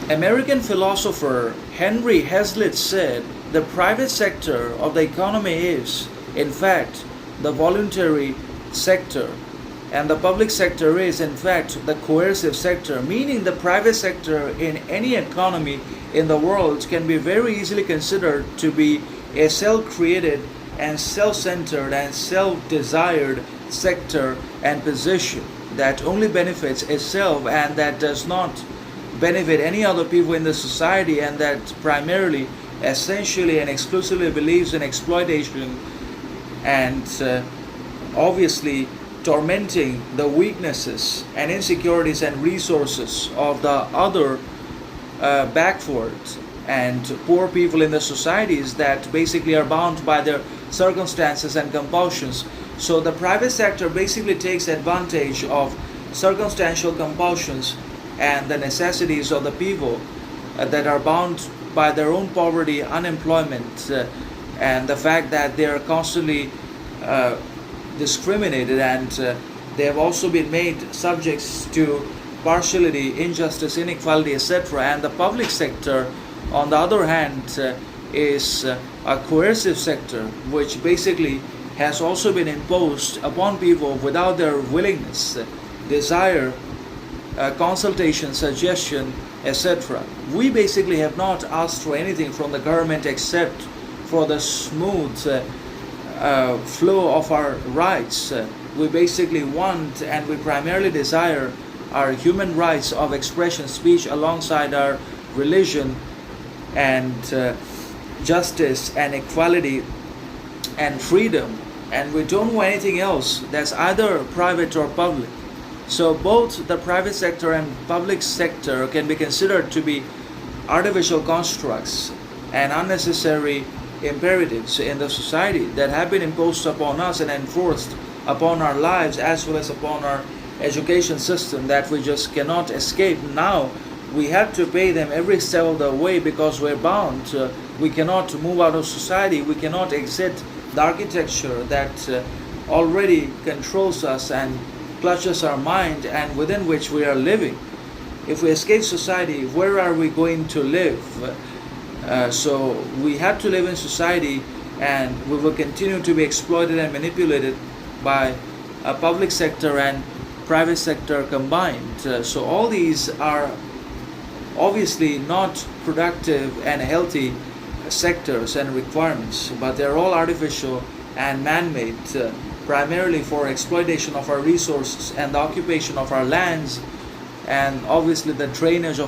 American philosopher Henry Hazlitt said the private sector of the economy is, in fact, the voluntary sector, and the public sector is, in fact, the coercive sector, meaning the private sector in any economy in the world can be very easily considered to be a self-created and self-centered and self-desired sector and position that only benefits itself and that does not benefit any other people in the society, and that primarily, essentially and exclusively believes in exploitation and obviously tormenting the weaknesses and insecurities and resources of the other backward and poor people in the societies that basically are bound by their circumstances and compulsions. So the private sector basically takes advantage of circumstantial compulsions and the necessities of the people that are bound by their own poverty, unemployment, and the fact that they are constantly discriminated, and they have also been made subjects to partiality, injustice, inequality, etc. And the public sector, on the other hand, is a coercive sector, which basically has also been imposed upon people without their willingness, desire, consultation, suggestion, etc. We basically have not asked for anything from the government except for the smooth flow of our rights. We basically want and we primarily desire our human rights of expression, speech, alongside our religion and justice and equality and freedom. And we don't want anything else that's either private or public. So both the private sector and public sector can be considered to be artificial constructs and unnecessary imperatives in the society that have been imposed upon us and enforced upon our lives as well as upon our education system that we just cannot escape. Now we have to pay them every step of the way because we're bound. We cannot move out of society. We cannot exit the architecture that already controls us and clutches our mind and within which we are living. If we escape society, where are we going to live? So we have to live in society, and we will continue to be exploited and manipulated by a public sector and private sector combined. So all these are obviously not productive and healthy sectors and requirements, but they're all artificial and man-made, primarily for exploitation of our resources and the occupation of our lands, and obviously the drainage of